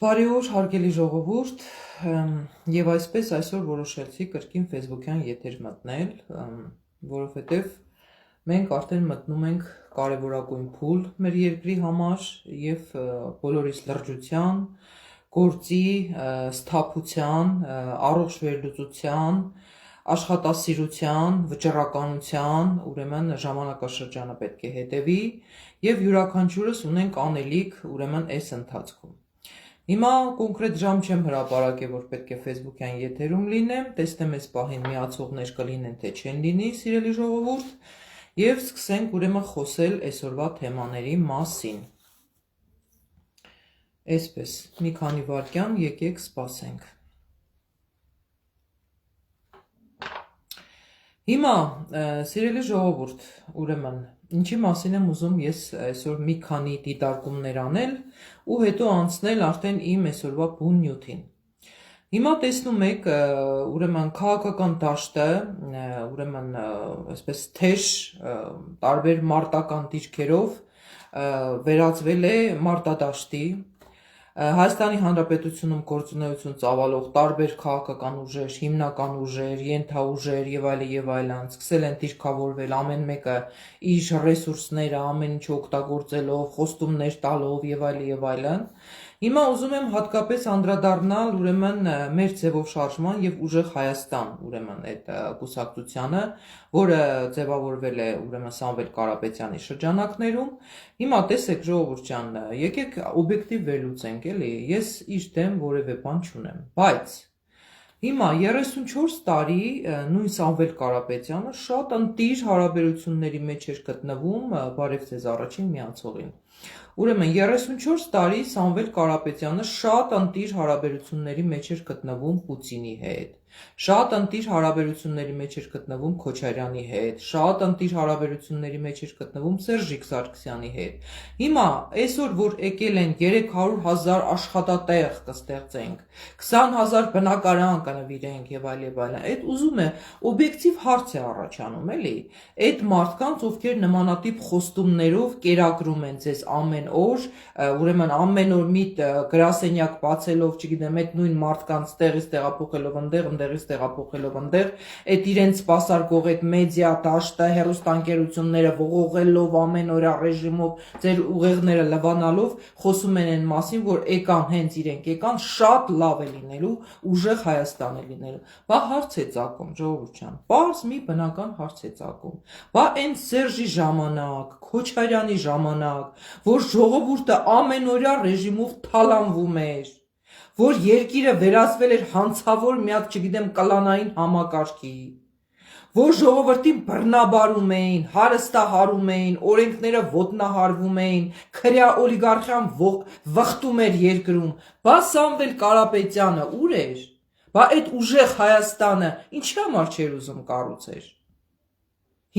Բարի օր, հարգելի ժողովուրդ, եւ այսպես այսօր որոշեցի կրկին Facebook-յան եթեր մտնել, որովհետեւ մենք արդեն մտնում ենք կարևորագույն փուլ մեր երկրի համար եւ բոլորիս լրջության, գործի, սթափության, առողջ վերլուծության, աշխատասիրության, վճռականության, ուրեմն ժամանակաշրջանը պետք է հետևի եւ յուրաքանչյուրս ունենք անելիք, ուրեմն այս ընթացքում։ Հիմա կոնկրետ ժամ չեմ հրապարակել, որ պետք է Facebook-յան եթերում լինեմ, տեսնեմ այս պահին միացողներ կլինեն, թե չեն լինի, սիրելի ժողովուրդ, եւ սկսենք ուրեմն խոսել այսօրվա թեմաների մասին։ Այսպես, մի քանի վայրկյան եկեք սպասենք։ Հիմա, սիրելի ժողովուրդ, ուրեմն, ինչի մասին եմ ուզում ես այսօր մի քանի դիտարկումներ անել ու հետո անցնել արդեն իմ այսօրվա բուն նյութին։ Հիմա տեսնում եք, ուրեմն քաղաքական դաշտը, ուրեմն այսպես թեժ տարբեր մարտական դիրքերով վերածվել է մարտադաշտի։ Հայաստանի Հանրապետությունում գործունեություն ծավալող տարբեր քաղաքական ուժեր, հիմնական ուժեր, ենթաուժեր եւ այլն սկսել են դիրքավորվել ամեն մեկը իր ռեսուրսները ամեն ինչ օգտագործելով, խոստումներ տալով եւ այլն։ Հիմա ուզում եմ հատկապես անդրադառնալ ուրեմն մեր ձևով շարժման եւ ուժեղ Հայաստան, ուրեմն այդ կուսակցությանը, որը ձևավորվել է ուրեմն Սամվել Կարապետյանի շրջանակներում։ Հիմա տեսեք ժողովուրդ ջան, եկեք օբյեկտիվ վերլուծենք, էլի, ես իր դեմ որևէ բան չունեմ, բայց հիմա 34 տարի նույն Սամվել Կարապետյանը շատ ընտիր հարաբերությունների մեջ էր գտնվում, բարև ձեզ առաջին միացողին։ Ուրեմն 34 տարի Սամվել Կարապետյանը շատ ընտիր հարաբերությունների մեջ էր գտնվում Պուտինի հետ, շատ ընտիր հարաբերությունների մեջ էր գտնվում Քոչարյանի հետ, շատ ընտիր հարաբերությունների մեջ էր գտնվում Սերժիկ Սարգսյանի հետ։ Հիմա այսօր որ եկել են 300,000 աշխատատեղ կստեղծենք, 20,000 բնակարան կնվիրենք եւ այլն, այդ ուզում է օբյեկտիվ հարց է առաջանում, էլի։ Այդ մարդկանց, ովքեր նմանատիպ խոստումներով կերակրում են ձեզ ամեն օր, ուրեմն ամեն օր մի գրասենյակ բացելով, չգիտեմ, այդ նույն մարդկանց տեղից տեղափոխելով ընդեղից տեղափոխելով ընդեղ, այդ իրենց սպասարկող այդ մեդիա դաշտը, հեռուստաընկերությունները ողողելով ամեն օր ռեժիմով, ձեր ուղեղները լվանալով, խոսում են այն մասին, որ եկան հենց իրենք եկան, շատ լավ է լինելու, ուժեղ Հայաստան է լինելու։ Բա հարց է ծագում, ժողովուրդ ջան, պարզ մի բնական հարց է ծագում։ Բա այն Սերժի ժամանակ, Քոչարյանի ժամանակ, որ ժողովուրդը ամենօրյա ռեժիմով թալանվում էր, որ երկիրը վերածվել էր հանցավոր մի հատ, չգիտեմ, կլանային համակարգի, որ ժողովրդին բռնաբարում էին, հարստահարում էին, օրենքները ոտնահարվում էին, քրյա օլիգարխիան վխտում էր երկրում։ Բա Սամվել Կարապետյանը ուր էր։ Բա այդ ուժեղ Հայաստանը ինչի համար չէր ուզում կառուցեր։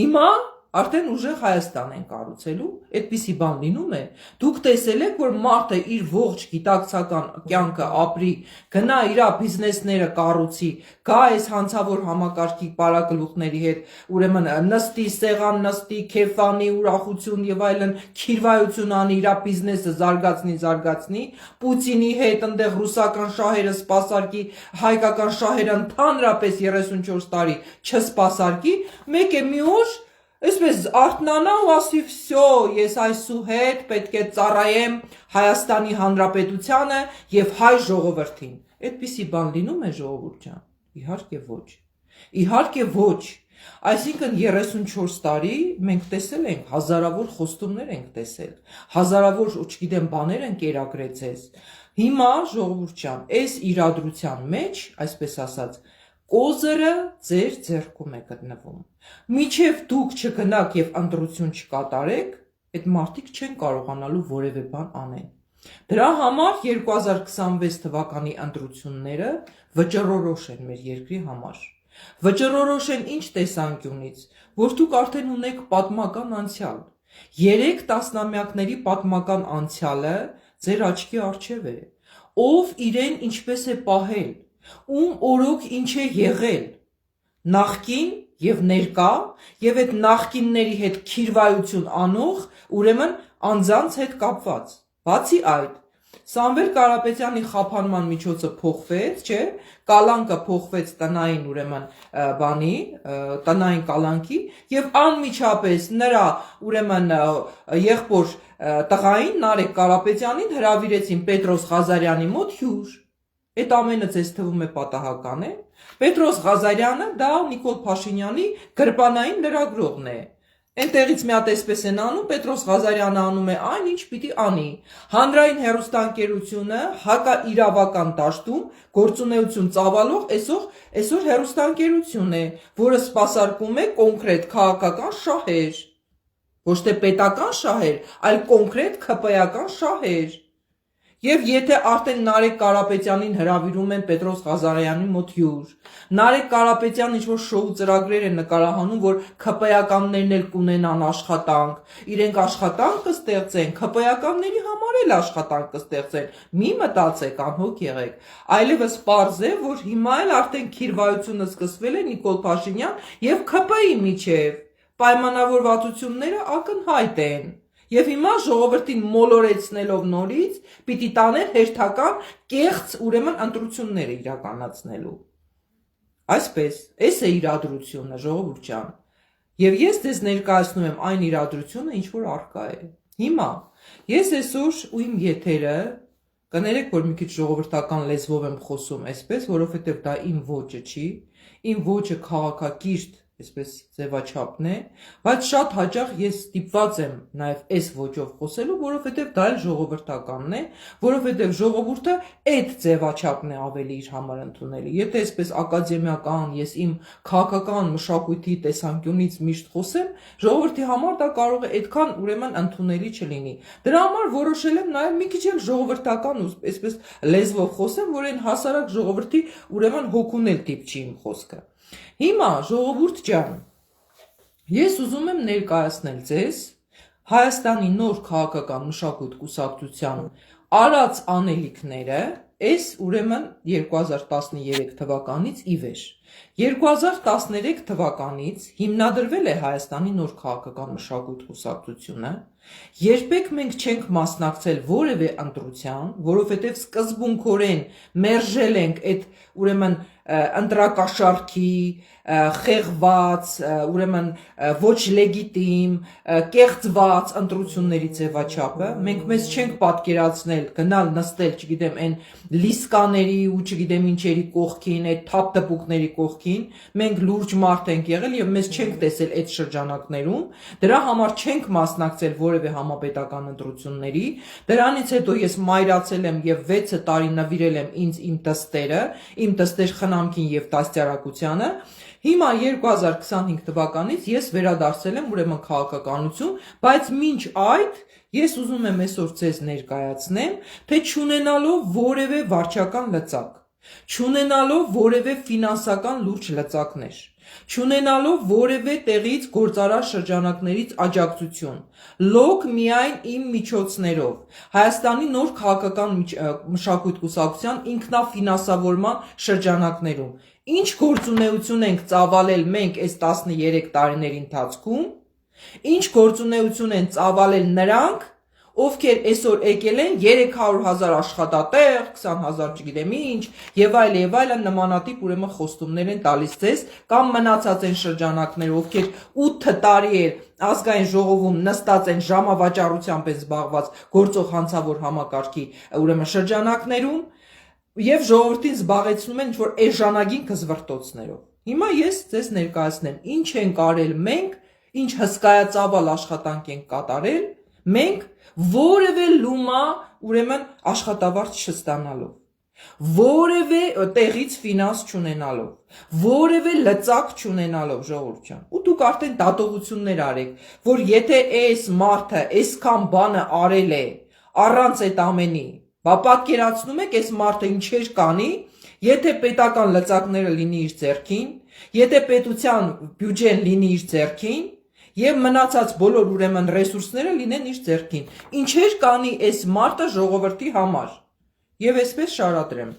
Հիմա արդեն ուժեղ Հայաստան են կառուցելու, այդպիսի բան լինում է։ Դուք տեսել եք, որ մարդը իր ողջ գիտակցական կյանքը ապրի, գնա իր բիզնեսները կառուցի, գա այս հանցավոր համակարգի պարագլուխների հետ, ուրեմն նստի, սեղան նստի, քեֆանի, ուրախություն եւ այլն, քիրվայություն անի, իր բիզնեսը զարգացնի, Պուտինի հետ այնտեղ ռուսական շահերը սպասարկի, հայկական շահերը ընդհանրապես 34 տարի չսպասարկի, մեկ է մի օր Այսպես արթնանա ու ասի վсё, ես այսուհետ պետք է ծառայեմ Հայաստանի Հանրապետությանը եւ հայ ժողովրդին։ Այդպիսի բան լինում է ժողովուրդ ջան։ Իհարկե ոչ։ Իհարկե ոչ։ Այսինքն 34 տարի մենք տեսել ենք, հազարավոր խոստումներ ենք տեսել, հազարավոր, չգիտեմ, բաներ են կերակրեցես։ Հիմա ժողովուրդ ջան, այս իրադրության մեջ, այսպես ասած, կոզերը ձեր ձեռքում է գտնվում։ Մինչև դուք չգնաք եւ ընտրություն չկատարեք, այդ մարդիկ չեն կարողանալու որևէ բան անել։ Դրա համար 2026 թվականի ընտրությունները վճռորոշ են մեր երկրի համար։ Վճռորոշ են ինչ տեսանկյունից, որ դուք արդեն ունեք պատմական անցյալ։ 3 տասնամյակների պատմական անցյալը ձեր աչքի առջև է։ Ով իրեն ինչպես է պահել, ում օրոք ինչ է եղել, նախկին եւ ներկա եւ այդ նախկինների հետ քիրվայություն անող, ուրեմն անձանց հետ կապված։ Բացի այդ, Սամվել Կարապետյանի խափանման միջոցը փոխվեց, չէ, կալանկը փոխվեց տնային ուրեմն բանի, տնային կալանքի եւ անմիջապես նրա ուրեմն եղբոր տղային Նարեկ Կարապետյանին հրավիրեցին Պետրոս Ղազարյանի մոտ հյուր։ Այդ ամենը ձեզ թվում է պատահական է։ Պետրոս Ղազարյանը դա Նիկոլ Փաշինյանի գրպանային լրագրողն է։ Այնտեղից մի հատ այսպես են անում, Պետրոս Ղազարյանը անում է այն, ինչ պիտի անի։ Հանրային հեռուստաընկերությունը հակաիրավական դաշտում գործունեություն ծավալող այսօր հեռուստաընկերություն է, որը սպասարկում է կոնկրետ քաղաքական շահեր։ Ոչ թե պետական շահեր, այլ կոնկրետ ՔՊ-ական շահեր։ Եվ եթե արդեն Նարեկ Կարապետյանին հրավիրում են Պետրոս Ղազարյանի մոտ հյուր, Նարեկ Կարապետյանն ինչ-որ շոու ծրագրեր է նկարահանում, որ ՔՊ-ականներն էլ կունենան աշխատանք, իրենք աշխատանք կստեղծեն, ՔՊ-ականների համար էլ աշխատանք կստեղծեն, մի մտածեք, անհոգ եղեք, այլևս պարզ է, որ հիմա էլ արդեն քիրվայությունը սկսվել է Նիկոլ Փաշինյան եւ ՔՊ-ի միջեւ, պայմանավորվածությունները ակնհայտ են։ Եվ հիմա ժողովրդին մոլորեցնելով նորից պիտի տանեն հերթական կեղծ ուրեմն ընտրությունները իրականացնելու։ Այսպես, այս է իրադրությունը, ժողովուրդ ջան։ Եվ ես ձեզ ներկայացնում եմ այն իրադրությունը, ինչ որ առկա է։ Հիմա ես այսօր ու իմ եթերը կներեք, որ մի քիչ ժողովրդական լեզվով եմ խոսում այսպես, որովհետև դա իմ ոճը չի, իմ ոճը քաղաքակիրթ այսպես ձևաչափն է, բայց շատ հաճախ ես ստիպված եմ նաև այս ոճով խոսելու, որովհետև դա էլ ժողովրդականն է, որովհետև ժողովուրդը այդ ձևաչափն է ավելի իր համար ընդունելի։ Եթե այսպես ակադեմիական ես իմ քաղաքական մշակույթի տեսանկյունից միշտ խոսեմ, ժողովրդի համար դա կարող է այդքան ուրեմն ընդունելի չլինի։ Դրա համար որոշել եմ նաև մի քիչ էլ ժողովրդական ու այսպես լեզվով խոսեմ, որ այն հասարակ ժողովրդի ուրեմն հոգունել դիպչի իմ խոսքը։ Հիմա ժողովուրդ ջան, ես ուզում եմ ներկայացնել ձեզ Հայաստանի նոր քաղաքական մշակույթ կուսակցության արած անելիքները այս ուրեմն 2013 թվականից ի վեր։ 2013 թվականից հիմնադրվել է Հայաստանի նոր քաղաքական մշակույթ կուսակցությունը, երբեք մենք չենք մասնակցել որևէ ընտրության, որովհետև սկզբունքորեն մերժել ենք այդ ուրեմն ընտրակաշառքի խեղված, ուրեմն ոչ լեգիտիմ, կեղծված ընտրությունների ձևաչափը, մենք մեզ չենք պատկերացնել գնալ նստել, չգիտեմ, այն լիսկաների ու չգիտեմ ինչերի կողքին, այդ թափ տպուկների կողքին, մենք լուրջ մարդ ենք եղել եւ մեզ չենք տեսել այդ շրջանակներում, դրա համար չենք մասնակցել որևէ համապետական ընտրությունների, դրանից հետո ես մայրացել եմ եւ 6 տարի նվիրել եմ ինձ իմ տստեր խնամքին եւ դաստիարակությանը։ Հիմա 2025 թվականից ես վերադարձել եմ ուրեմն քաղաքականություն, բայց մինչ այդ ես ուզում եմ այսօր ձեզ ներկայացնեմ, թե չունենալով որևէ վարչական լծակ, չունենալով որևէ ֆինանսական լուրջ լծակներ, չունենալով որևէ տեղից գործարար շրջանակներից աջակցություն, լոկ միայն իմ միջոցներով, Հայաստանի նոր քաղաքական մշակույթ կուսակցության ինքնաֆինանսավորման շրջանակներում, ինչ գործունեություն ենք ծավալել մենք այս 13 տարիների ընթացքում, ինչ գործունեություն են ծավալել նրանք, ովքեր այսօր եկել են 300,000 աշխատատեղ, 20,000 չգիտեմ ինչ, եւ այլն նմանատիպ ուրեմն խոստումներ են տալիս ձեզ, կամ մնացած են շրջանակներ, ովքեր 8 տարի էր ազգային ժողովում նստած են ժամավաճառությամբ են զբաղված գործող հանցավոր համակարգի ուրեմն շրջանակներում, եւ ժողովրդին զբաղեցնում են ինչ-որ էժանագին կզվրտոցներով։ Հիմա ես ձեզ ներկայացնեմ, ինչ ենք արել մենք, ինչ հսկայածավալ աշխատանք ենք կատարել, մենք որևէ լումա ուրեմն աշխատավարձ չստանալով, որևէ տեղից ֆինանս չունենալով, որևէ լծակ չունենալով, ժողովուրդ ջան։ Ու դուք արդեն դատողություններ արեք, որ եթե այս մարդը այսքան բանը արել է առանց այդ ամենի, բա պատկերացնում եք այս մարդը ինչեր կանի, եթե պետական լծակները լինի իր ձեռքին, եթե պետության բյուջեն լինի իր ձեռքին, եւ մնացած բոլոր ուրեմն ռեսուրսները լինեն իր ձեռքին, ինչեր կանի այս մարդը ժողովրդի համար։ Եվ այսպես շարադրեմ։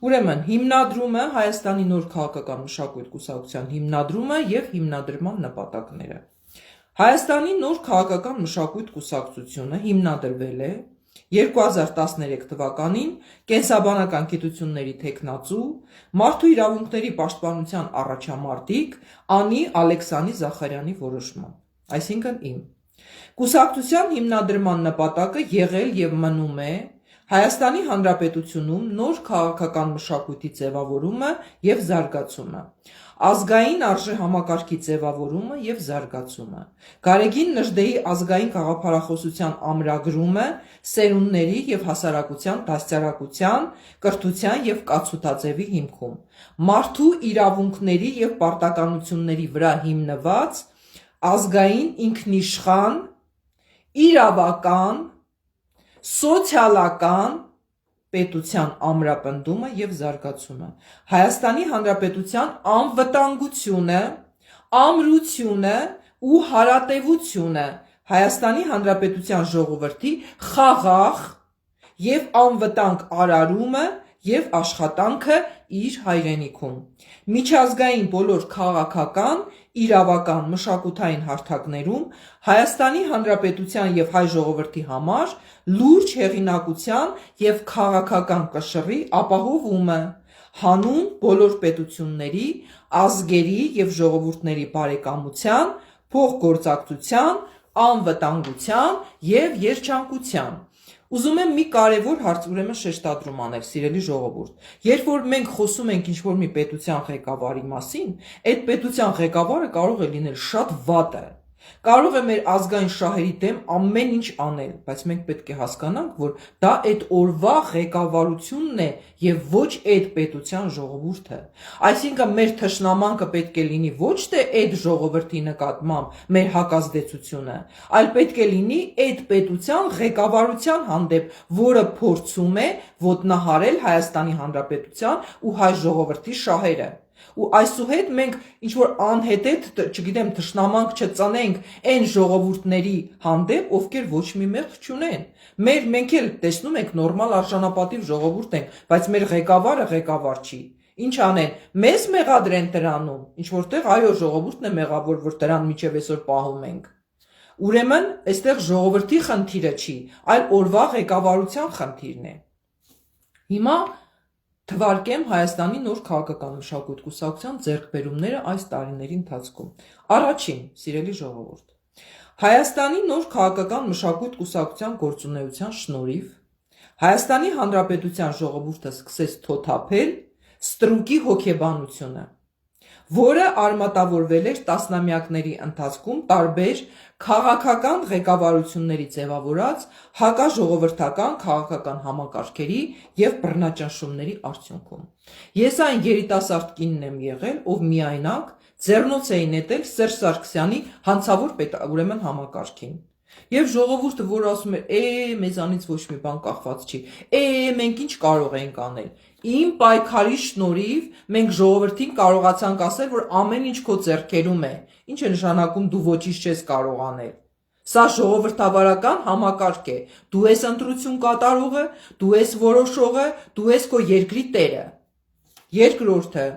Ուրեմն հիմնադրումը Հայաստանի նոր քաղաքական մշակույթ կուսակցության հիմնադրումը եւ հիմնադրման նպատակները։ Հայաստանի նոր քաղաքական մշակույթ կուսակցությունը հիմնադրվել է 2013 թվականին կենսաբանական գիտությունների թեկնածու, մարդու իրավունքների պաշտպանության առաջամարտիկ Անի Ալեքսանի Զախարյանի որոշմամբ, այսինքն իմ։ Կուսակցության հիմնադրման նպատակը եղել և մնում է Հայաստանի Հանրապետությունում նոր քաղաքական մշակույթի ձևավորումը և զարգացումը, ազգային արժեհամակարգի ձևավորումը և զարգացումը, Գարեգին Նժդեհի ազգային գաղափարախոսության ամրագրումը սերունդների և հասարակության դաստիարակության, կրթության և կացութաձևի հիմքում, մարդու իրավունքների և պարտականությունների վրա հիմնված ազգային ինքնիշխան, իրավական, սոցիալական պետության ամրապնդումը և զարգացումը, Հայաստանի Հանրապետության անվտանգությունը, ամրությունը ու հարատևությունը Հայաստանի Հանրապետության ժողովրդի խաղաղ և անվտանգ արարումը և աշխատանքը իր հայրենիքում, միջազգային բոլոր քաղաքական, իրավական, մշակութային հարթակներում Հայաստանի Հանրապետության և հայ ժողովրդի համար լուրջ հեղինակության և քաղաքական կշռի ապահովումը, հանուն բոլոր պետությունների, ազգերի և ժողովուրդների բարեկամության, փոխգործակցության, անվտանգության և երջանկության։ Ուզում եմ մի կարևոր հարց շեշտադրում անել, սիրելի ժողովուրդ, երբ որ մենք խոսում ենք ինչ-որ մի պետության ղեկավարի մասին, այդ պետության ղեկավարը կարող է լինել շատ վատը, կարող է մեր ազգային շահերի դեմ ամեն ինչ անել, բայց մենք պետք է հասկանանք, որ դա այդ օրվա ղեկավարությունն է և ոչ այդ պետության ժողովուրդը, այսինքն մեր թշնամանքը պետք է լինի ոչ թե այդ ժողովրդի նկատմամբ մեր հակազդեցությունը, այլ պետք է լինի այդ պետության ղեկավարության հանդեպ, որը փորձում է ոտնահարել Հայաստանի Հանրապետության ու հայ ժողովրդի շահերը, ու այսուհետ մենք ինչ-որ անհետեթ, չգիտեմ, թշնամանք չծնենք այն ժողովուրդների հանդեպ, ովքեր ոչ մի մեղք չունեն, մենք էլ տեսնում ենք նորմալ արժանապատիվ ժողովուրդ ենք, բայց մեր ղեկավարը ղեկավար չի, ինչ անեն, մեզ մեղադրեն դրանում, ինչ-որտեղ այո ժողովուրդն է մեղավոր, որ դրան մինչև այսօր պահում ենք, ուրեմն այստեղ ժողովրդի խնդիրը չի, այլ օրվա ղեկավարության խնդիրն է։ Հիմա թվարկեմ Հայաստանի նոր քաղաքական մշակույթ կուսակցության ձեռքբերումները այս տարիների ընթացքում։ Առաջին, սիրելի ժողովուրդ, Հայաստանի նոր քաղաքական մշակույթ կուսակցության գործունեության շնորհիվ Հայաստանի Հանրապետության ժողովուրդը սկսեց թոթափել ստրուկի հոգեբանությունը, որը արմատավորվել էր տասնամյակների ընթացքում տարբեր քաղաքական ղեկավարությունների ձևավորած հակաժողովրդական քաղաքական համակարգերի և բռնաճնշումների արդյունքում։ Ես այն երիտասարդ կինն եմ եղել, ով միայնակ ձեռնոց էի նետել Սերժ Սարգսյանի հանցավոր համակարգին։ Եվ ժողովուրդը, որ ասում էր, մեզանից ոչ մի բան կախված չի, մենք ինչ կարող ենք անել։ Իմ պայքարի շնորհիվ մենք ժողովրդին կարողացանք ասել, որ ամեն ինչ քո ձեռքերում է, ինչ է նշանակում դու ոչինչ չես կարող անել։ Սա ժողովրդավարական համակարգ է, դու ես ընտրություն կատարողը, դու ես որոշողը, դու ես քո երկրի տերը։ Երկրորդը,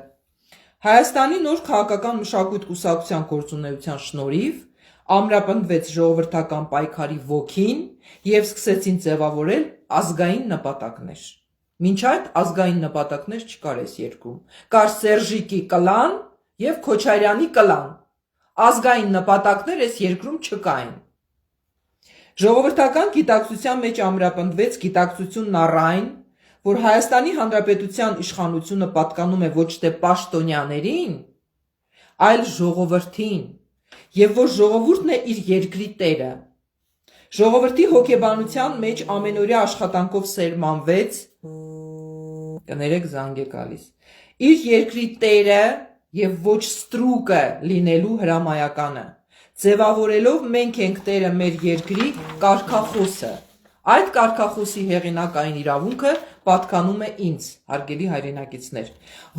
Հայաստանի նոր քաղաքական մշակույթ կուսակցության գործունեության շնորհիվ ամրապնդվեց ժողովրդական պայքարի ոգին և սկսեցին ձևավորել ազգային նպատակներ։ Մինչ այդ ազգային նպատակներ չկար այս երկրում, կար Սերժիկի կլան և Քոչարյանի կլան, ազգային նպատակներ այս երկրում չկային։ Ժողովրդական գիտակցության մեջ ամրապնդվեց գիտակցությունն առ այն, որ Հայաստանի Հանրապետության իշխանությունը պատկանում է ոչ թե պաշտոնյաներին, այլ ժողովրդին, և որ ժողովուրդն է իր երկրի տերը։ Ժողովրդի հոգեբանության մեջ ամենօրյա աշխատանքով սերմանվեց, կներեք զանգ է գալիս, իր երկրի տերը և ոչ ստրուկը լինելու հրամայականը, ձևավորելով մենք ենք տերը մեր երկրի կարգախոսը։ Այդ կարգախոսի հեղինակային իրավունքը պատկանում է ինձ, հարգելի հայրենակիցներ,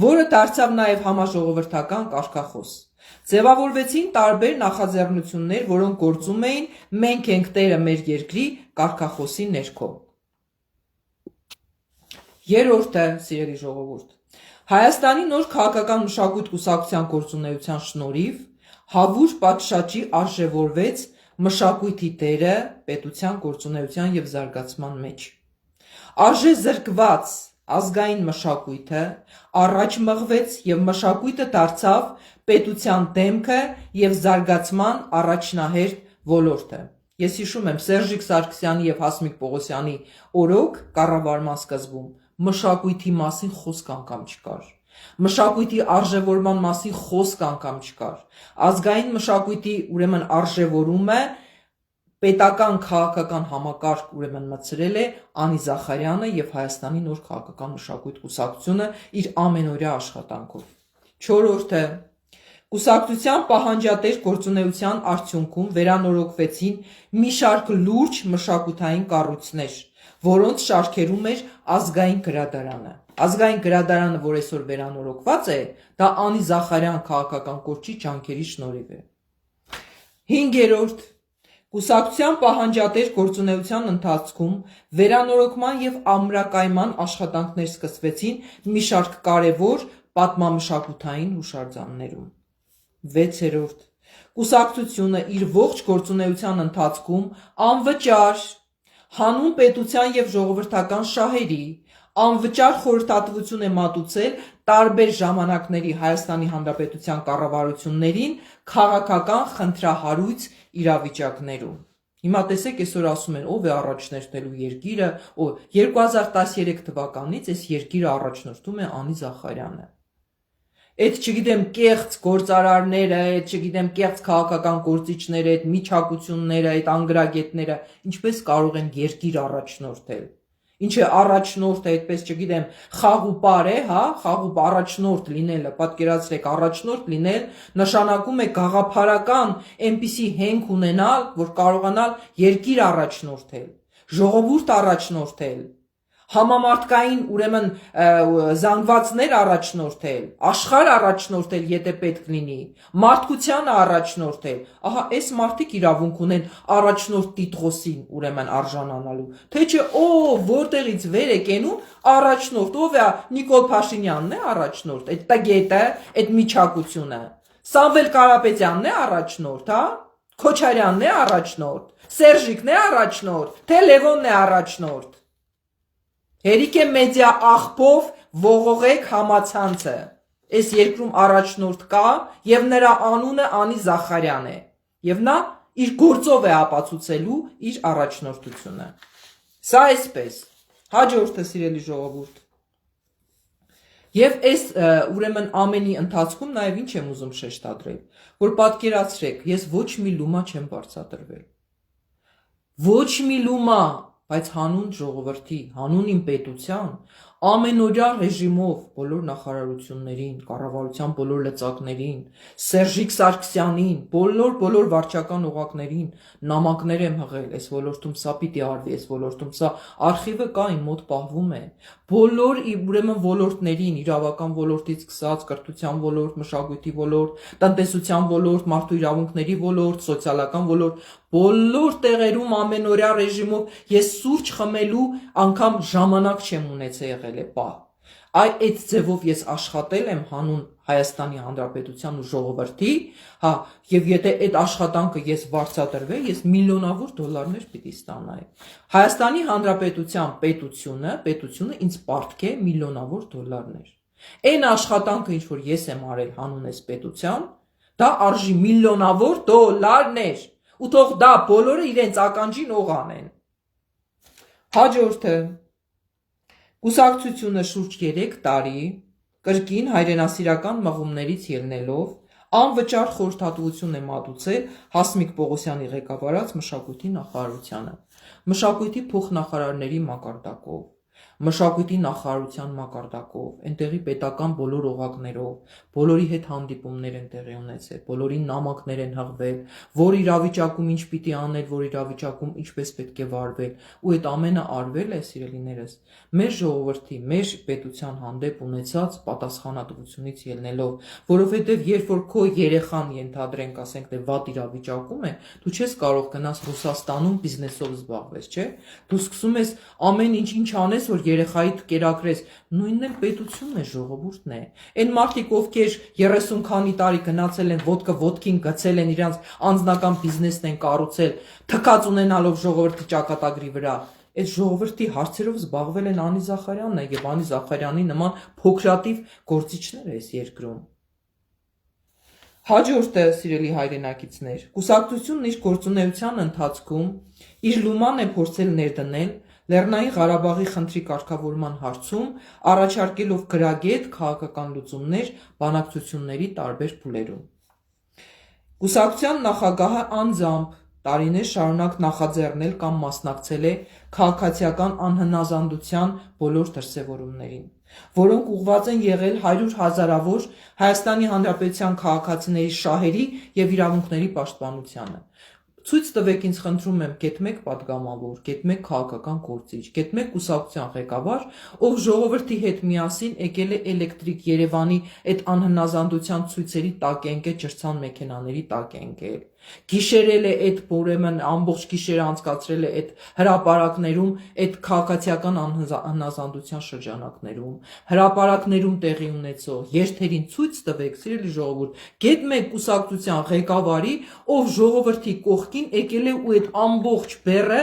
որը դարձավ նաև համաժողովրդական կարգախոս։ Ձևավորվեցին տարբեր նախաձեռնություններ, որոնք գործում էին մենք ենք տերը մեր երկրի կարգախոսի ներքո։ Երրորդը, սիրելի ժողովուրդ, Հայաստանի նոր քաղաքական մշակույթ կուսակցության գործունեության շնորհիվ հավուր պատշաճի արժևորվեց մշակույթի դերը պետության գործունեության եւ զարգացման մեջ։ Արժե զրկված ազգային մշակույթը առաջ մղվեց եւ մշակույթը դարձավ պետության դեմքը եւ զարգացման առաջնահերթ ոլորտը։ Ես հիշում եմ Սերժիկ Սարգսյանի եւ Հասմիկ Պողոսյանի օրոք կառավարման սկզբում մշակույթի մասին խոսք անգամ չկար։ Մշակույթի արժևորման մասին խոսք անգամ չկար։ Ազգային մշակույթի ուրեմն արժևորումը պետական քաղաքական համակարգ ուրեմն մտցրել է Անի Զախարյանը եւ Հայաստանի նոր քաղաքական մշակույթ կուսակցությունը իր ամենօրյա աշխատանքով։ 4-րդը կուսակցության պահանջատեր գործունեության արդյունքում վերանորոգվեցին մի շարք լուրջ մշակութային կառույցներ, որոնց շարքերում էր ազգային գրադարանը։ Ազգային գրադարանը, որ այսօր վերանորոգված է, դա Անի Զախարյան քաղաքական կորչի ջանքերի շնորհիվ է։ 5-րդ կուսակցության պահանջատեր գործունեության ընթացքում վերանորոգման եւ ամրակայման աշխատանքներ սկսվեցին մի շարք կարևոր պատմամշակութային հուշարձաններում։ 6-րդ կուսակցությունը իր ողջ գործունեության ընթացքում անվճար հանուն պետության եւ ժողովրդական շահերի անվճար խորհրդատվություն է մատուցել տարբեր ժամանակների Հայաստանի Հանրապետության կառավարություններին քաղաքական խնդրահարույց իրավիճակներում։ Հիմա տեսեք, այսօր ասում են, ով է առաջնորդելու երկիրը, 2013 թվականից այս երկիրը առաջնորդում է Անի Զախարյանը։ Այդ չգիտեմ կեղծ գործարարները, այդ չգիտեմ կեղծ քաղաքական գործիչները, այդ միջակությունները, այդ անգրագետները ինչպես կարող են երկիր առաջնորդել։ Ինչ է առաջնորդը, այդպես չգիտեմ, խաղ ու պար է, հա, խաղ ու առաջնորդ լինելը, պատկերացրեք, առաջնորդ լինել նշանակում է գաղափարական այնպիսի հենք ունենալ, որ կարողանալ երկիր առաջնորդել, ժողովուրդ առաջնորդել, համամարտկային ուրեմն զանգվածներ առաջնորդել, աշխարհ առաջնորդել, եթե պետք լինի, մարդկությանը առաջնորդել։ Ահա այս մարդիկ իրավունք ունեն առաջնորդ տիտղոսին ուրեմն արժանանալու։ Թե չէ, որտեղից վեր է կենում առաջնորդ, ով է Նիկոլ Փաշինյանն է առաջնորդ, այդ տգետը, այդ միջակությունը։ Սամվել Կարապետյանն է առաջնորդ, հա? Քոչարյանն է առաջնորդ, Սերժիկն է առաջնորդ, թե Լևոնն է առաջնորդ։ Հերիք է մեդիա աղբով ողողեք համացանցը։ Այս երկրում առաջնորդ կա եւ նրա անունը Անի Զախարյան է։ Եվ նա իր գործով է ապացուցելու իր առաջնորդությունը։ Սա այսպես։ Հաջորդը, սիրելի ժողովուրդ։ Եվ այս ուրեմն ամենի ընթացքում նաև ինչ եմ ուզում շեշտադրել, որ պատկերացրեք, ես ոչ մի լումա չեմ բարձրատրվել։ Ոչ մի լումա, բայց հանուն ժողովրդի, հանուն իմ պետության, ամենօրյա ռեժիմով բոլոր նախարարություններին, կառավարության բոլոր լծակներին, Սերժիկ Սարգսյանին, բոլոր վարչական օղակներին նամակներ եմ հղել, այս ոլորտում սա պիտի արվի, այս ոլորտում սա արխիվը կա, իմ մոտ պահվում է, բոլոր ուրեմն ոլորտներին, իրավական ոլորտից սկսած, կրթության ոլորտ, մշակույթի ոլորտ, տնտեսության ոլորտ, մարդու իրավունքների ոլորտ, սոցիալական ոլորտ, բոլոր տեղերում ամենօրյա ռեժիմով ես սուրճ խմելու անգամ ժամանակ չեմ ունեցել եղել է պահ։ Այդ ձևով ես աշխատել եմ հանուն Հայաստանի Հանրապետության ու ժողովրդի, հա, եւ եթե այդ աշխատանքը ես վարձատրվեի, ես միլիոնավոր դոլարներ պիտի ստանայի։ Հայաստանի Հանրապետության պետությունը ինձ պարտք է միլիոնավոր դոլարներ։ Այն աշխատանքը, ինչ որ ես եմ արել հանուն այս պետության, դա արժի միլիոնավոր դոլարներ։ Ու թող դա բոլորը իրենց ականջին օղ անեն։ Հաջորդը կուսակցությունը շուրջ 3 տարի կրկին հայրենասիրական մղումներից ելնելով անվճար խորհրդատվություն է մատուցել Հասմիկ Պողոսյանի ղեկավարած մշակույթի նախարարությանը, մշակույթի փոխնախարարների մակարդակով, մշակույթի նախարարության մակարդակով, այնտեղի պետական բոլոր օղակներով, բոլորի հետ հանդիպումներ են տեղի ունեցել, բոլորին նամակներ են հղվել, որ իրավիճակում ինչ պիտի անել, որ իրավիճակում ինչպես պետք է վարվել, ու այդ ամենը արվել է, սիրելիներս, մեր ժողովրդի, մեր պետության հանդեպ ունեցած պատասխանատվությունից ելնելով, որովհետև երբ որ քո երեխան ենթադրենք, ասենք թե վատ իրավիճակում է, դու չես կարող գնաս Ռուսաստանում բիզնեսով զբաղվես, չէ՞։ Դու սկսում ես ամեն ինչ անես, կանես, որ երեխայիդ կերակրես, նույնն էլ պետությունն է, ժողովուրդն է։ Այն մարդիկ, ովքեր 30 քանի տարի գնացել են, ոտքը ոտքին գցել են, իրանց անձնական բիզնեսն են կառուցել, թքած ունենալով ժողովրդի ճակատագրի վրա, այդ ժողովրդի հարցերով զբաղվել են Անի Զախարյանն է եւ Անի Զախարյանի նման փոքրատիվ գործիչներ այս երկրում։ Հաջորդը, սիրելի հայրենակիցներ, կուսակցությունն իր գործունեության ընթացքում իր լուման է փորձել ներդնել Լեռնային Ղարաբաղի խնդրի կարգավորման հարցում, առաջարկելով գրագետ քաղաքական լուծումներ բանակցությունների տարբեր փուլերում։ Կուսակցության նախագահը անձամբ տարիներ շարունակ նախաձեռնել կամ մասնակցել է քաղաքացիական անհնազանդության բոլոր դրսևորումներին, որոնք ուղղված են եղել 100 հազարավոր Հայաստանի Հանրապետության քաղաքացիների շահերի եւ իրավունքների պաշտպանությանը։ Ցույց տվեք ինձ, խնդրում եմ, գետ մեկ պատգամավոր, գետ մեկ քաղաքական գործիչ, գետ մեկ կուսակցության ղեկավար, ով ժողովրդի հետ միասին եկել է Էլեկտրիկ Երևանի այդ անհնազանդության ցույցերի տակ է ընկել, ջրցան մեքենաների տակ է ընկել, գիշերել է այդ ուրեմն ամբողջ գիշերը անցկացրել է այդ հրապարակներում, այդ քաղաքացիական անհնազանդության շրջանակներում, հրապարակներում տեղի ունեցող երթերին ցույց տվեք, սիրելի ժողովուրդ, գետ մեկ կուսակցության ղեկավարի, ով ժողովրդի կողքին եկել է ու այդ ամբողջ բեռը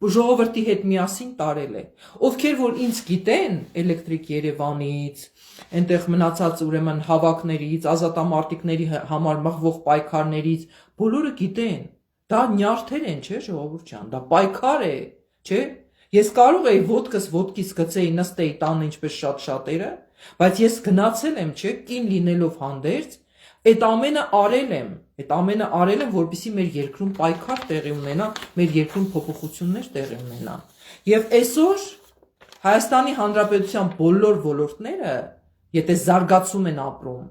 ժողովրդի հետ միասին տարել է, ովքեր որ ինձ գիտեն Էլեկտրիկ Երևանից, այնտեղ մնացած ուրեմն հավաքներից, ազատամարտիկների համար մղվող պայքարներից, բոլորը գիտեն, դա նյարդեր են, չէ, ժողովուրդ ջան, դա պայքար է, չէ։ Ես կարող էի ոտքս ոտքից գցեի, նստեի տանը ինչպես շատ շատերը, բայց ես գնացել եմ, չէ, կին լինելով հանդերձ, այդ ամենը արել եմ, որպեսզի մեր երկրում պայքար տեղի ունենա, մեր երկրում փոփոխություններ տեղի ունենան։ Եվ այսօր Հայաստանի Հանրապետության բոլոր ոլորտները, եթե զարգացում են ապրում,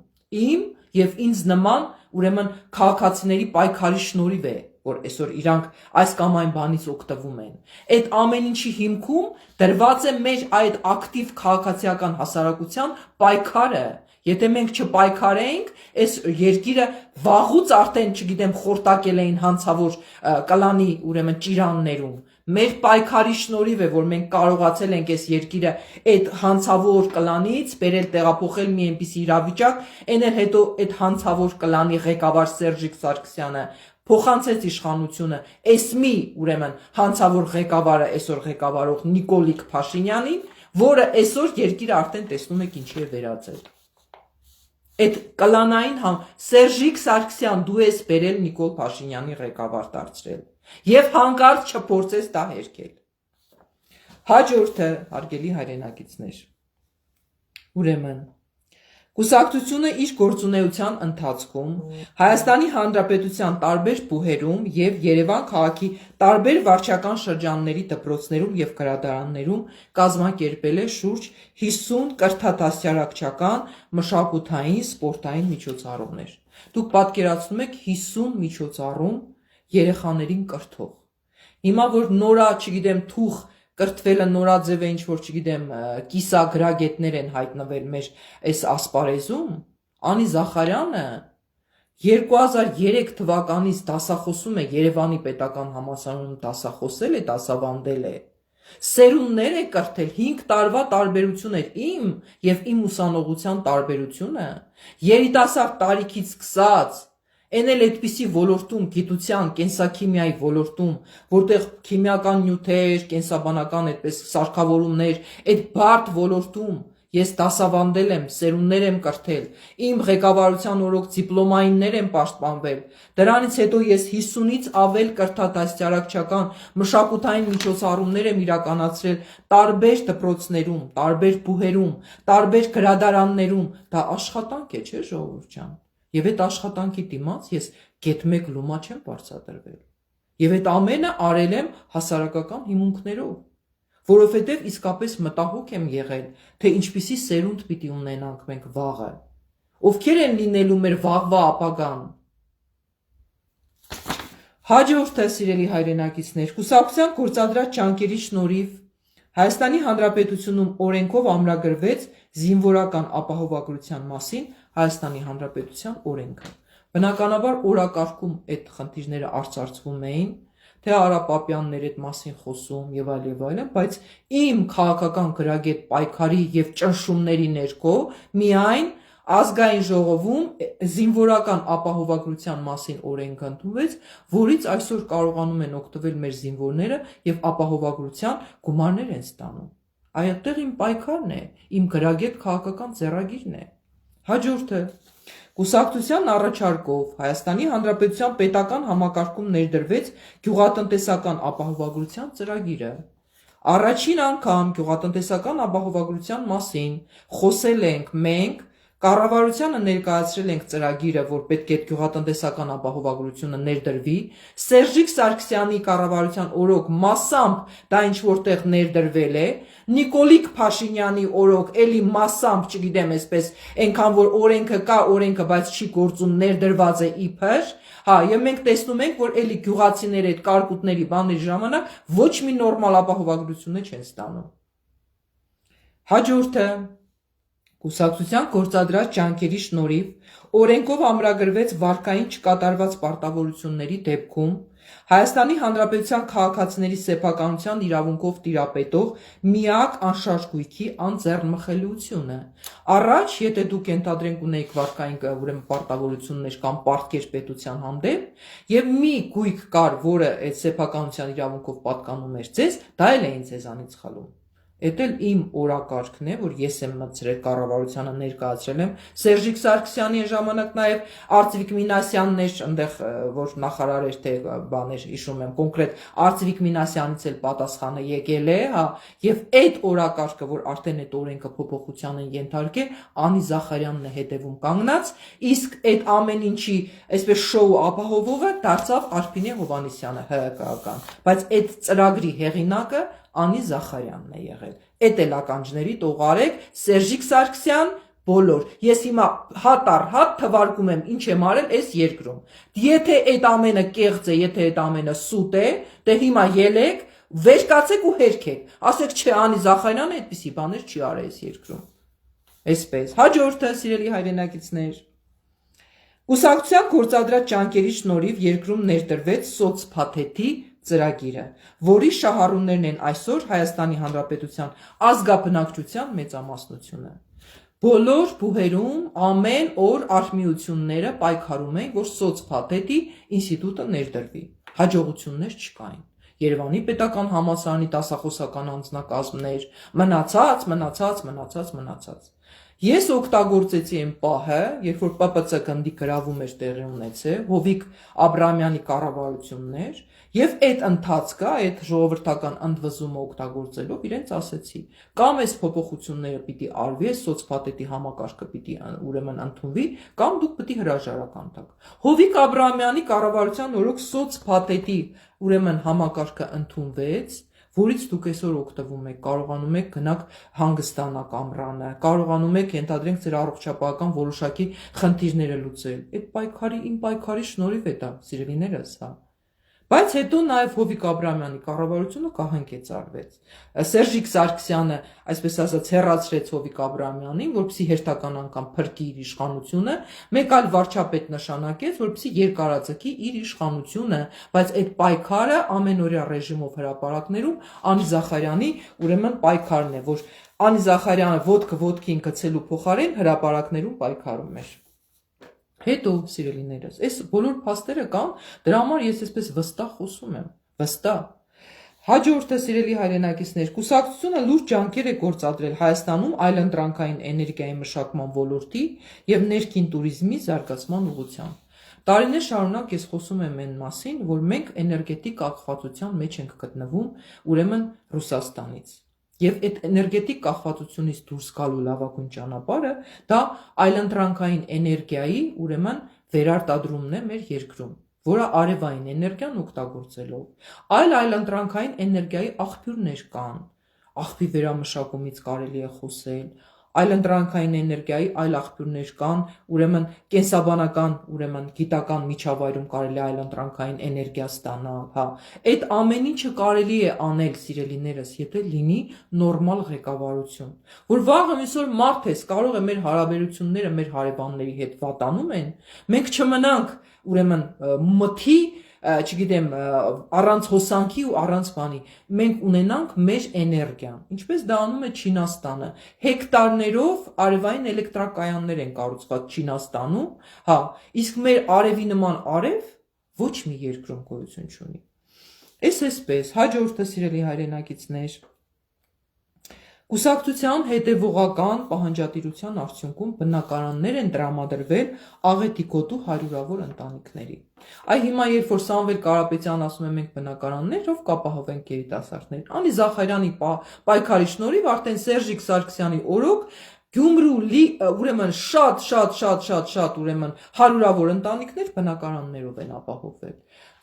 իմ եւ ինձ նման ուրեմն քաղաքացիների պայքարի շնորհիվ է, որ այսօր իրանք այս կամ այն բանից օգտվում են։ Այդ ամեն ինչի հիմքում դրված է մեր այդ ակտիվ քաղաքացիական հասարակության պայքարը։ Եթե մենք չպայքարենք, այս երկիրը վաղուց արդեն, չգիտեմ, խորտակել էին հանցավոր կլանի ուրեմն ճիրաններում։ Մեր պայքարի շնորհիվ է, որ մենք կարողացել ենք այս երկիրը այդ հանցավոր կլանից բերել տեղափոխել մի այնպիսի իրավիճակ, այն էլ հետո այդ հանցավոր կլանի ղեկավար Սերժիկ Սարգսյանը փոխանցեց իշխանությունը այս մի ուրեմն հանցավոր ղեկավարը այսօր ղեկավարող Նիկոլիկ Փաշինյանին, որը այսօր երկիրը արդեն տեսնում եք ինչի է վերածել։ Այդ կլանային Սերժիկ Սարգսյան, դու ես բերել Նիկոլ Փաշինյանի ղեկավար դարձրել եւ հանկարծ չփորձես դա հերքել։ Հաջորդը, հարգելի հայրենակիցներ, ուրեմն կուսակցությունը իր գործունեության ընթացքում Հայաստանի Հանրապետության տարբեր բուհերում եւ Երևան քաղաքի տարբեր վարչական շրջանների դպրոցներում եւ գրադարաններում կազմակերպել է շուրջ 50 կրթատասարակչական, մշակութային, սպորտային միջոցառումներ։ Դուք պատկերացնում եք 50 միջոցառում երեխաներին կրթող։ Հիմա որ նորա, չգիտեմ, թուղ կրթվելը նորաձև է, ինչ որ, չգիտեմ, կիսագրագետներ են հայտնվել մեր այս ասպարեզում, Անի Զախարյանը 2003 թվականից դասախոսում է Երևանի պետական համալսարանում, դասախոսել է, դասավանդել է, սերունդներ է կրթել, 5 տարվա տարբերություն էր իմ եւ իմ ուսանողության տարբերությունը, երիտասարդ տարիքից սկսած, այն էլ այդպիսի ոլորտում, գիտության, կենսաքիմիայի ոլորտում, որտեղ քիմիական նյութեր, կենսաբանական այդպես սարքավորումներ, այդ բարդ ոլորտում ես դասավանդել եմ, սերունդներ եմ կրթել, իմ ղեկավարության օրոք դիպլոմայիններ եմ պաշտպանվել, դրանից հետո ես 50-ից ավել կրթատասարակչական մշակութային միջոցառումներ եմ իրականացրել տարբեր դպրոցներում, տարբեր բուհերում, տարբեր գրադարաններում, դա աշխատանք է, չէ՞ ժողովուրդ ջան։ Եվ այդ աշխատանքի դիմաց ես գետ մեկ լումա չեմ բարձրացրել։ Եվ այդ ամենը արել եմ հասարակական հիմունքներով, որովհետև իսկապես մտահոգ եմ եղել, թե ինչպիսի սերունդ պիտի ունենանք մենք վաղը, ովքեր են լինելու մեր վաղվա ապագան։ Հաջորդը, սիրելի հայրենակիցներ, կուսակցության գործադրած ջանքերի շնորհիվ Հայաստանի Հանրապետությունում օրենքով ամրագրվեց զինվորական ապահովագրության մասին Հայաստանի Հանրապետության օրենքը։ Բնականաբար օրակարգում այդ խնդիրները արծարծվում էին, թե Արա Պապյանն էր այդ մասին խոսում եւ այլն, բայց իմ քաղաքական գրագետ պայքարի եւ ճնշումների ներքո միայն ազգային ժողովում զինվորական ապահովագրության մասին օրենք ընդունվեց, որից այսօր կարողանում են օգտվել մեր զինվորները եւ ապահովագրության գումարներ են ստանում։ Այդտեղ իմ պայքարն է, իմ գրագետ քաղաքական ձեռագիրն է։ Հաջորդը Կուսակցության առաջարկով Հայաստանի Հանրապետության պետական համակարգում ներդրվեց գյուղատնտեսական ապահովագրության ծրագիրը։ Առաջին անգամ գյուղատնտեսական ապահովագրության մասին խոսել ենք մենք, կառավարությանը ներկայացրել ենք ծրագիրը, որ պետք է գյուղատնտեսական ապահովագրությունը ներդրվի, Սերժիկ Սարգսյանի կառավարության օրոք մասամբ դա ինչ որտեղ ներդրվել է, Նիկոլիկ Փաշինյանի օրոք էլի մասամբ, չգիտեմ, այսպես, այնքան որ օրենքը կա, օրենքը, բայց չի գործում, ներդրված է իբր, հա, եւ մենք տեսնում ենք, որ էլի գյուղացիները այդ կարկուտների բաների ժամանակ ոչ մի նորմալ ապահովագրություն չեն ստանում։ Հաջորդը Կուսակցության գործադրած ջանքերի շնորհիվ օրենքով ամրագրվեց վարկային չկատարված պարտավորությունների դեպքում Հայաստանի Հանրապետության քաղաքացիների սեփականության իրավունքով տիրապետող միակ անշարժ գույքի անձեռնմխելիությունը։ Առաջ, եթե դուք ենթադրենք ունեիք վարկային ուրեմն պարտավորություններ կամ պարտքեր պետության հանդեպ, եւ մի գույք կար, որը այդ սեփականության իրավունքով պատկանում էր ձեզ, դա էլ էին ձեզանից խլում։ Էդ էլ իմ օրակարգն է, որ ես եմ մտցրել կառավարությանը ներկայացրել եմ Սերժիկ Սարգսյանի ժամանակ նաև Արծվիկ Մինասյանն էր, այնտեղ որ նախարար էր թե բաներ հիշում եմ կոնկրետ Արծվիկ Մինասյանից էլ պատասխանը եկել է, հա, եւ այդ օրակարգը, որ արդեն այդ օրենքը փոփոխության են ենթարկել, Անի Զախարյանն է հետևում կանգնած, իսկ այդ ամեն ինչի այսպես շոու ապահովողը դարձավ Արփինե Հովհաննիսյանը ՀԿ-ական, բայց այդ ծրագրի հեղինակը Անի Զախարյանն է եղել։ Էդ էլ ականջների տողարեք, Սերժիկ Սարգսյան, բոլոր։ Ես հիմա հատ առ հատ թվարկում եմ ինչ եմ արել այս երկրում։ Եթե այդ ամենը կեղծ է, եթե այդ ամենը սուտ է, դե հիմա ելեք, վեր կացեք ու հերքեք։ Ասեք չէ, Անի Զախարյանը այդպիսի բաներ չի արել այս երկրում։ Այսպես։ Հաջորդը, սիրելի հայրենակիցներ, Կուսակցության գործադրած ջանքերի շնորհիվ երկրում ներդրվեց սոցփաթեթի ծրագիրը, որի շահառուներն են այսօր Հայաստանի Հանրապետության ազգաբնակչության մեծամասնությունը։ Բոլոր բուհերում ամեն օր արհմիությունները պայքարում էին, որ սոցփաթեթի ինստիտուտը ներդրվի։ Հաջողություններ չկային։ Երևանի պետական համալսարանի դասախոսական անձնակազմներ, մնացած։ Ես օգտագործեցի այն պահը, երբ որ ՊՊՑ գնդի գրավում էր տեղի ունեցել, Հովիկ Աբրահամյանի կառավարություններ, եւ այդ ընթացքը, այդ ժողովրդական ընդվզումը օգտագործելով իրենց ասեցի, կամ այս փոփոխությունները պիտի արվի, այս սոցփաթեթի համակարգը պիտի ուրեմն ընդունվի, կամ դուք պիտի հրաժարական տաք։ Հովիկ Աբրահամյանի կառավարության օրոք սոցփաթեթի ուրեմն համակարգը ընդունվեց, որից դուք այսօր օգտվում եք, կարողանում եք գնաք հանգստանաք ամռանը, կարողանում եք ենթադրենք ձեր առողջապահական որոշակի խնդիրները լուծել։ Այդ իմ պայքարի շնորհիվ է դա, սիրելիներս, հա։ Բայց հետո նաև Հովիկ Աբրահամյանի կառավարությունը կահանքեց արվեց։ Սերժիկ Սարգսյանը, այսպես ասած, հեռացրեց Հովիկ Աբրահամյանին, որպեսզի հերթական անգամ փրկի իր իշխանությունը, մեկ այլ վարչապետ նշանակեց, որպեսզի երկարաձգի իր իշխանությունը, բայց այդ պայքարը ամենօրյա ռեժիմով հրապարակներում Անի Զախարյանի ուրեմն պայքարն է, որ Անի Զախարյանը ոտքը ոտքին գցելու փոխարեն հրապարակներում պայքարում էր։ Հետո, սիրելիներս, այս բոլոր փաստերը կան, դրա համար ես այսպես վստահ խոսում եմ, վստահ։ Հաջորդը, սիրելի հայրենակիցներ, կուսակցությունը լուրջ ջանքեր է գործադրել Հայաստանում այլընտրանքային էներգիայի մշակման ոլորտի եւ ներքին туриզմի զարգացման ուղղությամբ։ Տարիներ շարունակ ես խոսում եմ այն մասին, որ մենք էներգետիկ կախվածության մեջ ենք գտնվում, ուրեմն Ռուսաստանից։ Եվ այդ էներգետիկ կախվածությունից դուրս գալու լավագույն ճանապարհը դա այլընտրանքային էներգիայի ուրեմն վերարտադրումն է մեր երկրում, որը արևային էներգիան օգտագործելով այլընտրանքային էներգիայի աղբյուրներ կան, աղբի վերամշակումից կարելի է խոսել, այլընտրանքային էներգիայի այլ աղբյուրներ կան, ուրեմն կենսաբանական, ուրեմն գիտական միջավայրում կարելի է այլընտրանքային էներգիա ստանալ, հա։ Այդ ամեն ինչը կարելի է անել, սիրելիներս, եթե լինի նորմալ ղեկավարություն, որ վաղը այսօր մարդ ես, կարող է մեր հարաբերությունները մեր հարևանների հետ վատանում են, մենք չմնանք ուրեմն մթի չգիտեմ, առանց հոսանքի ու առանց բանի, մենք ունենանք մեր էներգիան, ինչպես դա անում է Չինաստանը, հեկտարներով արևային էլեկտրակայաններ են կառուցված Չինաստանում, հա, իսկ մեր արևի նման արև ոչ մի երկրում գոյություն չունի։ Այսպես, հաջորդը սիրելի հայրենակիցներ, կուսակցության հետևողական պահանջատիրության արդյունքում բնակարաններ են տրամադրվել աղետի գոտու հարյուրավոր ընտանիքների։ Այ հիմա երբ որ Սամվել Կարապետյանն ասում է մենք բնակարաններով կապահովենք երիտասարդներին, Անի Զախարյանի պայքարի շնորհիվ արդեն Սերժիկ Սարգսյանի օրոք Գյումրու ուրեմն շատ ուրեմն հարյուրավոր ընտանիքներ բնակարաններով են ապահովվել։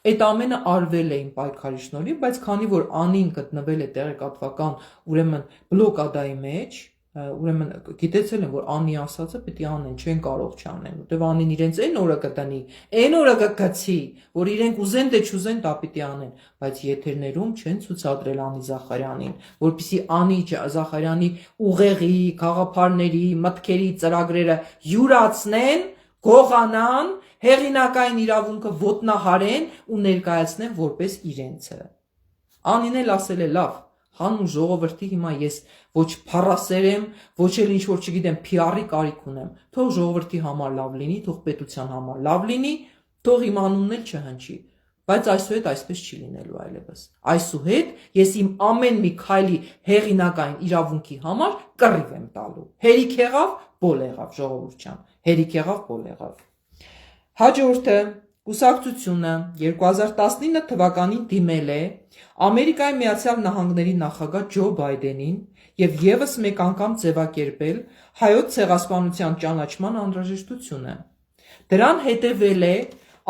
Այդ ամենը արվել է իմ պայքարի շնորհիվ, բայց քանի որ Անին գտնվել է տեղեկատվական ուրեմն բլոկադայի մեջ, ուրեմն գիտեցել են, որ Անի ասածը պետք է անեն, չեն կարող չանեն, որտեղ Անին իրենց այն օրը կտնի, այն օրը կգցի, որ իրենք ուզեն դե չուզեն դա պետք է անեն, բայց եթերներում չեն ցուցադրել Անի Զախարյանին, որպեսզի Անի Զախարյանի ուղեղի, գաղափարների, մտքերի ծրագրերը յուրացնեն, գողանան, հեղինակային իրավունքը ոտնահարեն ու ներկայացնեն որպես իրենցը։ Անին էլ ասել է լավ, հանուն ժողովրդի հիմա ես ոչ փառասեր եմ, ոչ էլ ինչ որ չգիտեմ PR-ի կարիք ունեմ, թող ժողովրդի համար լավ լինի, թող պետության համար լավ լինի, թող իմ անունն էլ չհնչի, բայց այսուհետ այսպես չի լինելու այլևս։ Այսուհետ ես իմ ամեն մի քայլի հեղինակային իրավունքի համար կռիվ եմ տալու։ Հերիք եղավ, բոլ եղավ ժողովուրդ ջան, հերիք եղավ, բոլ եղավ։ Հաջորդը կուսակցությունը 2019 թվականին դիմել է Ամերիկայի Միացյալ Նահանգների նախագահ Ջո Բայդենին եւ եւս մեկ անգամ ձևակերպել հայոց ցեղասպանության ճանաչման անհրաժեշտությունը։ Դրան հետևել է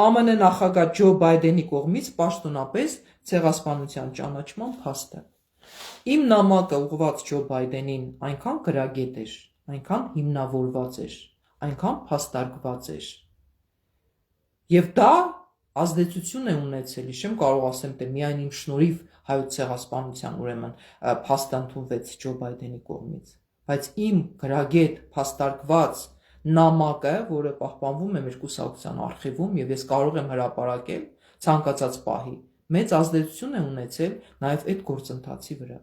ԱՄՆ նախագահ Ջո Բայդենի կողմից պաշտոնապես ցեղասպանության ճանաչման փաստը։ Իմ նամակը ուղղված Ջո Բայդենին այնքան գրագետ էր, այնքան հիմնավորված էր, այնքան փաստարկված էր։ Եվ դա ազդեցություն է ունեցել, չեմ կարող ասեմ, թե միայն իմ շնորհիվ հայոց ցեղասպանության ուրեմն փաստը ընդունվեց Ջո Բայդենի կողմից, բայց իմ գրագետ փաստարկված նամակը, որը պահպանվում է մեր կուսակցության արխիվում եւ ես կարող եմ հրապարակել ցանկացած պահի, մեծ ազդեցություն է ունեցել նաեւ այդ գործընթացի վրա։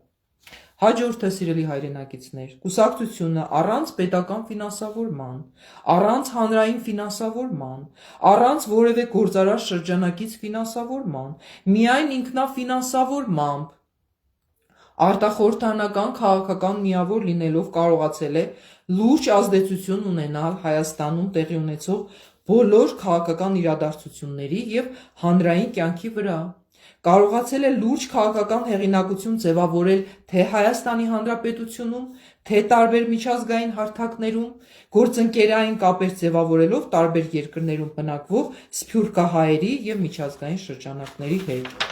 Հաջորդը սիրելի հայրենակիցներ, կուսակցությունը առանց պետական ֆինանսավորման, առանց հանրային ֆինանսավորման, առանց որևէ գործարար շրջանակից ֆինանսավորման, միայն ինքնաֆինանսավորմամբ արտախորհրդանական քաղաքական միավոր լինելով կարողացել է լուրջ ազդեցություն ունենալ Հայաստանում տեղի ունեցող բոլոր քաղաքական իրադարձությունների եւ հանրային կյանքի վրա։ Կարողացել է լուրջ քաղաքական հեղինակություն ձևավորել թե Հայաստանի Հանրապետությունում, թե տարբեր միջազգային հարթակներում, գործընկերային կապեր ձևավորելով տարբեր երկրներում բնակվող սփյուռքահայերի եւ միջազգային շրջանակների հետ։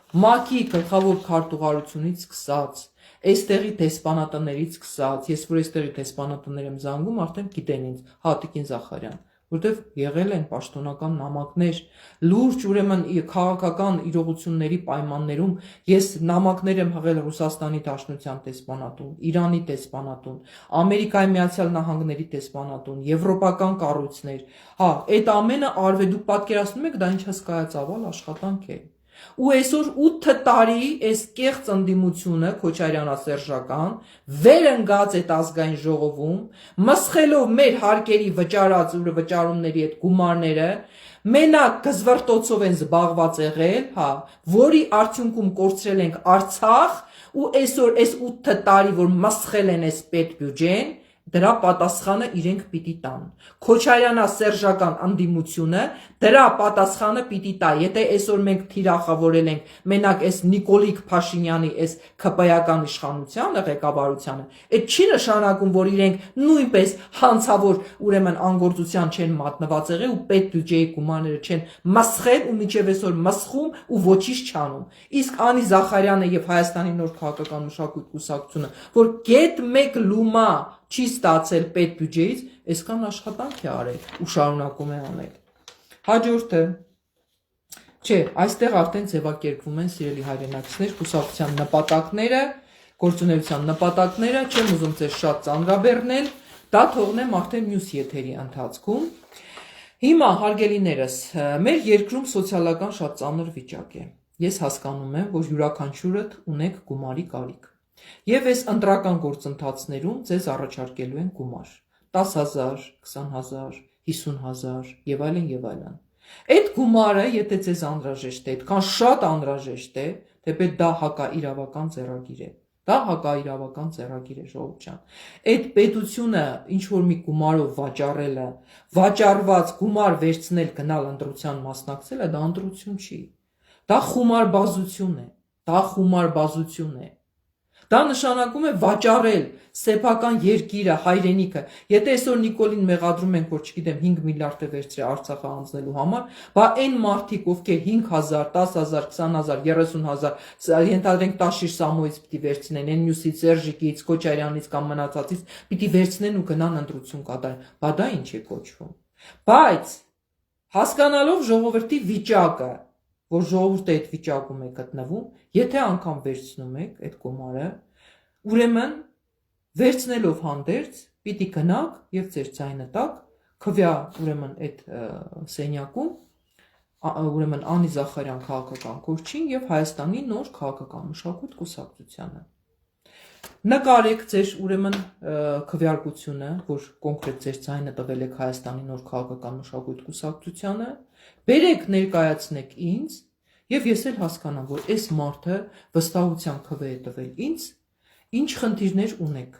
ՄԱԿ-ի գլխավոր քարտուղարությունից սկսած, այստեղի դեսպանատներից սկսած, ես որ այստեղի դեսպանատներ եմ զանգում, արդեն գիտեն ինձ, Հատիկին Զախարյան, որտեվ եղել են պաշտոնական նամակներ, լուրջ ուրեմն քաղաքական իրողությունների պայմաններում ես նամակներ եմ հղել Ռուսաստանի Դաշնության դեսպանատուն, Իրանի դեսպանատուն, Ամերիկայի Միացյալ Նահանգների դեսպանատուն, եվրոպական կառույցներ, հա, այդ ամենը արվել, դուք պատկերացնում եք դա ինչ հսկայածավալ աշխատանք է։ Ու այսօր 8 տարի այս կեղծ ընդդիմությունը Քոչարյանասերժական վերընկած այդ ազգային ժողովում, մսխելով մեր հարկերի վճարումների այդ գումարները, մենակ գզվրտոցով են զբաղված եղել, հա, որի արդյունքում կորցրել ենք Արցախ, ու այսօր այս 8 տարի որ մսխել են այս պետբյուջեն, դրա պատասխանը իրենք պիտի տան։ Քոչարյանասերժական ընդդիմությունը դրա պատասխանը պիտի տա։ Եթե այսօր մենք թիրախավորել ենք մենակ այս Նիկոլիկ Փաշինյանի այս ԿՊ-ական իշխանությանը, ղեկավարությանը, այդ չի նշանակում, որ իրենք նույնպես հանցավոր ուրեմն անգործության չեն մատնված եղել ու պետբյուջեի գումարները չեն մսխել ու մինչև այսօր մսխում ու ոչինչ չանում։ Իսկ Անի Զախարյանը եւ Հայաստանի նոր քաղաքական մշակույթ կուսակցությունը, որ գետ մեկ լումա չի ստացել պետբյուջեից, այսքան աշխատանք է արել ու շարունակում է անել։ Հաջորդը, չէ, այստեղ արդեն ձևակերպվում են սիրելի հայրենակիցներ կուսակցության նպատակները, գործունեության նպատակները, չեմ ուզում ձեզ շատ ծանրաբեռնել, դա թողնեմ արդեն մյուս եթերի ընթացքում։ Հիմա հարգելիներս, մեր երկրում սոցիալական շատ ծանր վիճակ է։ Ես հասկանում եմ, որ յուրաքանչյուրդ ունեք գումարի կարիք։ Եվ այս ընտրական գործընթացներում ձեզ առաջարկելու են գումար՝ 10,000, 20,000, 50,000 եւ այլն եւ այլն։ Այդ գումարը, եթե ձեզ անհրաժեշտ է, այդքան շատ անհրաժեշտ է, թեպետ դա հակաիրավական ձեռագիր է։ Դա հակաիրավական ձեռագիր է, ժողովուրդ ջան։ Այդ պետությունը ինչ որ մի գումարով վաճառելը, վաճառված գումար վերցնել, գնալ ընտրության մասնակցելը, դա ընտրություն չի։ Դա խումարբազություն է։ Դա խումարբազություն է։ Դա նշանակում է վաճառել սեփական երկիրը, հայրենիքը։ Եթե այսօր Նիկոլին մեղադրում ենք, որ չգիտեմ 5 միլիարդ է վերցրել Արցախը հանձնելու համար, բա այն մարդիկ, ովքեր 5,000, 10,000, 20,000, 30,000, ենթադրենք Տաշիր Սամոյից պիտի վերցնեն, այն մյուսից, Սերժիկից, Քոչարյանից կամ մնացածից, պիտի վերցնեն ու գնան ընտրություն կատարեն։ Բա դա ինչ է կոչվում։ Բայց հասկանալով ժողովրդի վիճակը, որ ժողովուրդը այդ վիճակում է գտնվում, եթե անգամ վերցնում եք այդ գումարը, ուրեմն վերցնելով հանդերձ պիտի գնաք եւ ձեր ձայնը տաք քվյա ուրեմն այդ սենյակում ուրեմն Անի Զախարյան քաղաքական կորչին եւ Հայաստանի նոր քաղաքական մշակույթ կուսակցությանը։ Նկարեք ձեր ուրեմն քվեարկությունը, որ կոնկրետ ձեր ձայնը տվել եք Հայաստանի նոր քաղաքական մշակույթ կուսակցությանը, բերեք ներկայացնեք ինձ եւ ես էլ հասկանամ, որ այս մարդը վստահության քվե է տվել ինձ, ինչ խնդիրներ ունեք,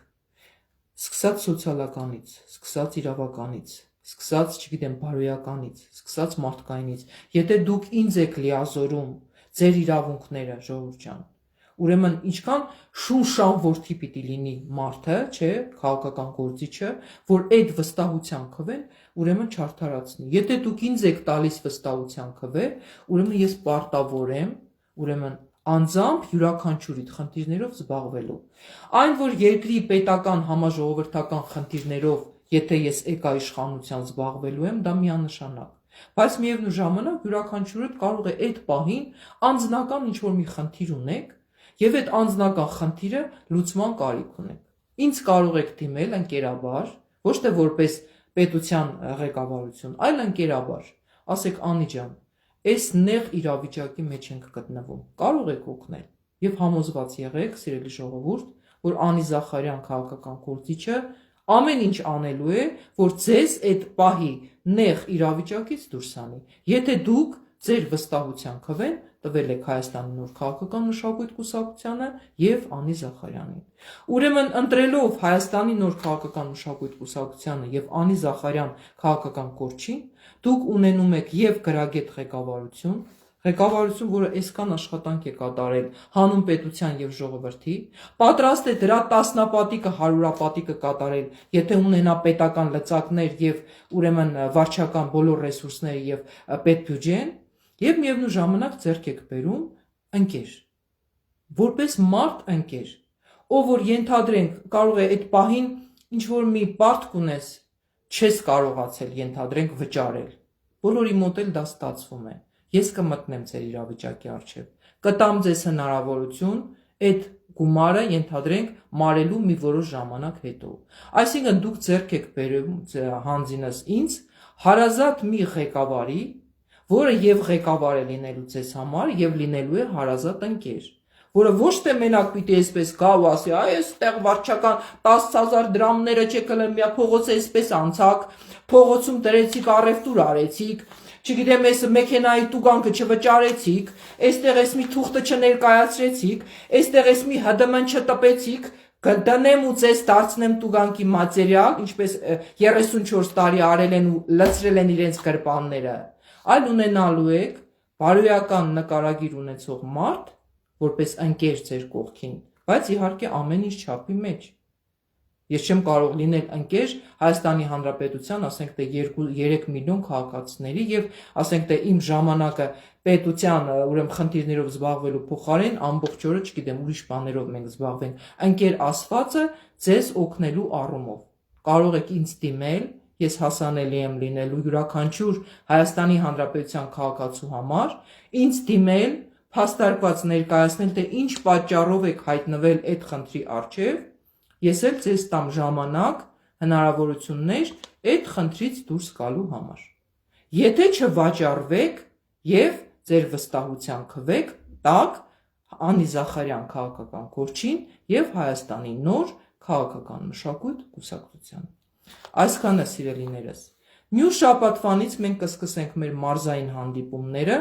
սկսած սոցիալականից, սկսած իրավականից, սկսած, չգիտեմ, բարոյականից, սկսած մարդկայինից, եթե դուք ինձ եք լիազորում ձեր իրավունքները, ժողովուրդ ջան, ուրեմն ինչքան շունշան որդի պիտի լինի մարդը, չէ, քաղաքական գործիչը, որ այդ վստահության քվեն ուրեմն չարդարացնի։ Եթե դուք ինձ եք տալիս վստահության քվե, ուրեմն ես պարտավոր եմ, ուրեմն անձամբ յուրաքանչյուրիդ խնդիրներով զբաղվելու։ Այն, որ երկրի պետական համաժողովրդական խնդիրներով, եթե ես էկաիշխանության զբաղվելու եմ, դա միանշանակ։ Բայց միևնույն ժամանակ յուրաքանչյուրդ կարող է այդ պահին անձնական ինչ-որ մի խնդիր ունեք եւ այդ անձնական խնդիրը լուծման կարիք ունեք։ Ինձ կարող եք դիմել ընկերաբար, ոչ թե որպես պետության ղեկավարություն, այլ ընկերաբար, ասեք Անի ջան, այս նեղ իրավիճակի մեջ ենք գտնվում, կարող եք օգնել եւ համոզված եղեք, սիրելի ժողովուրդ, որ Անի Զախարյան քաղաքական գործիչը ամեն ինչ անելու է, որ ձեզ այդ պահի նեղ իրավիճակից դուրս անի։ Եթե դուք ձեր վստահության քվեն տվել եք Հայաստանի նոր քաղաքական մշակույթ կուսակցությանը եւ Անի Զախարյանին։ Ուրեմն ընտրելով Հայաստանի նոր քաղաքական մշակույթ կուսակցությանը եւ Անի Զախարյան քաղաքական կորչին, դուք ունենում եք եւ գրագետ ղեկավարություն, որը այսքան աշխատանք է կատարել հանուն պետության եւ ժողովրդի, պատրաստ է դրա տասնապատիկը, հարյուրապատիկը կատարել, եթե ունենա պետական լծակներ եւ ուրեմն վարչական բոլոր ռեսուրսները եւ պետբյուջեն, եւ միևնույն ժամանակ ձեռք եք բերում ընկեր, որպես մարդ ընկեր, ով որ ենթադրենք կարող է այդ պահին ինչ որ մի պարտք ունես, չես կարողացել ենթադրենք վճարել, բոլորի մոտ էլ դա ստացվում է, ես կմտնեմ ձեր իրավիճակի առջև, կտամ ձեզ հնարավորություն այդ գումարը ենթադրենք մարելու մի որոշ ժամանակ հետո, այսինքն դուք ձեռք եք բերում հանձինս ինձ հարազատ մի ղեկավարի, որը եւ ղեկավար է լինելու ձեզ համար եւ լինելու է հարազատ ընկեր, որը ոչ թե մենակ պիտի այսպես գա ու ասի, այ այստեղ վարչական 10,000 դրամները չեք հլը միա փողոցը այսպես անցակ, փողոցում դրեցիք առևտուր արեցիք, չգիտեմ, այս մեքենայի տուգանքը չվճարեցիք, այստեղ այս մի թուղթը չներկայացրեցիք, այստեղ այս մի ՀԴՄ չտպեցիք, կդնեմ ու ձեզ դարձնեմ տուգանքի մատերիալ, ինչպես 34 տարի արել են ու լցրել են իրենց գրպանները, այլ ունենալու եք բարոյական նկարագիր ունեցող մարդ, որպես ընկեր ձեր կողքին, բայց իհարկե ամեն ինչ չափի մեջ։ Ես չեմ կարող լինել ընկեր Հայաստանի Հանրապետության, ասենք թե 3 միլիոն քաղաքացիների եւ ասենք թե իմ ժամանակը պետության ուրեմն խնդիրներով զբաղվելու փոխարեն ամբողջ օրը, չգիտեմ, ուրիշ բաներով մենք զբաղվենք։ Ընկեր ասվածը ձեզ օգնելու առումով։ Կարող եք ինձ դիմել, ես հասանելի եմ լինելու յուրաքանչյուր Հայաստանի Հանրապետության քաղաքացու համար, ինձ դիմել, փաստարկված ներկայացնել, թե ինչ պատճառով եք հայտնվել այդ խնդրի առջև, ես էլ ձեզ տամ ժամանակ, հնարավորություններ այդ խնդրից դուրս գալու համար։ Եթե չվաճառվեք եւ ձեր վստահության քվեք, տակ Անի Զախարյան քաղաքական կորչին եւ Հայաստանի նոր քաղաքական մշակույթ կուսակցության։ Այսքանը սիրելիներս։ Մյուս շաբաթվանից մենք կսկսենք մեր մարզային հանդիպումները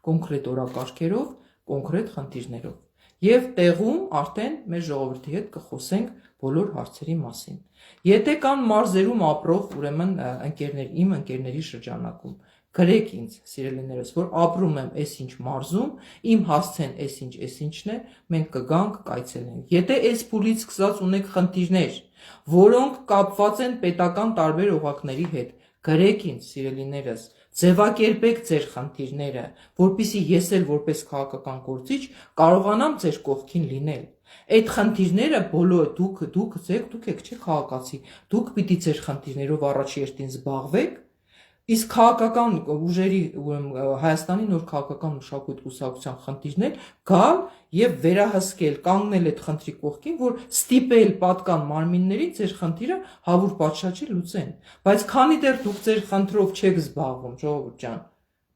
կոնկրետ օրակարգերով, կոնկրետ խնդիրներով։ Եվ տեղում արդեն մեր ժողովրդի հետ կխոսենք բոլոր հարցերի մասին։ Եթե կան մարզերում ապրող ուրեմն իմ ընկերների շրջանակում, գրեք ինձ, սիրելիներս, որ ապրում եմ այսինչ մարզում, իմ հասցեն այսինչն է, մենք կգանք, կայցելենք։ Եթե այս փուլից սկսած ունեք խնդիրներ, որոնք կապված են պետական տարբեր օղակների հետ, գրեք ինձ, սիրելիներս, ձևակերպեք ձեր խնդիրները, որպեսզի ես էլ որպես քաղաքական գործիչ կարողանամ ձեր կողքին լինել։ Այդ խնդիրները բոլորը դուք եք չէ քաղաքացի, դուք պիտի ձեր խնդիրներով առաջ երթին զբաղվեք, իսկ քաղաքական ուժերի Հայաստանի նոր քաղաքական մշակույթ կուսակցության խնդիրներ գալ եւ վերահսկել, կանգնել այդ խնդրի կողքին, որ ստիպել պատկան մարմիններին ձեր խնդիրը հավուր պատշաճի լուծեն։ Բայց քանի դեռ դուք ձեր խնդրով չեք զբաղվում, ժողովուրդ ջան,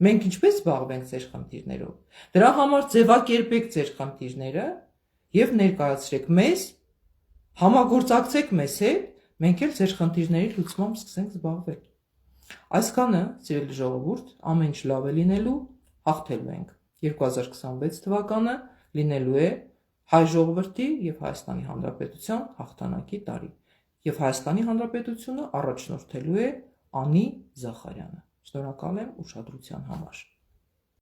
մենք ինչպես զբաղվենք ձեր խնդիրներով։ Դրա համար ձևակերպեք ձեր խնդիրները եւ ներկայացրեք մեզ, համագործակցեք մեզ հետ, մենք էլ ձեր խնդիրների լուծմամբ սկսենք զբաղվել։ Այսքանը, սիրելի ժողովուրդ, ամեն ինչ լավ է լինելու, հաղթելու ենք։ 2026 թվականը լինելու է հայ ժողովրդի եւ Հայաստանի Հանրապետության հաղթանակի տարի։ Եվ Հայաստանի Հանրապետությունը առաջնորդելու է Անի Զախարյանը։ Շնորհակալ եմ ուշադրության համար։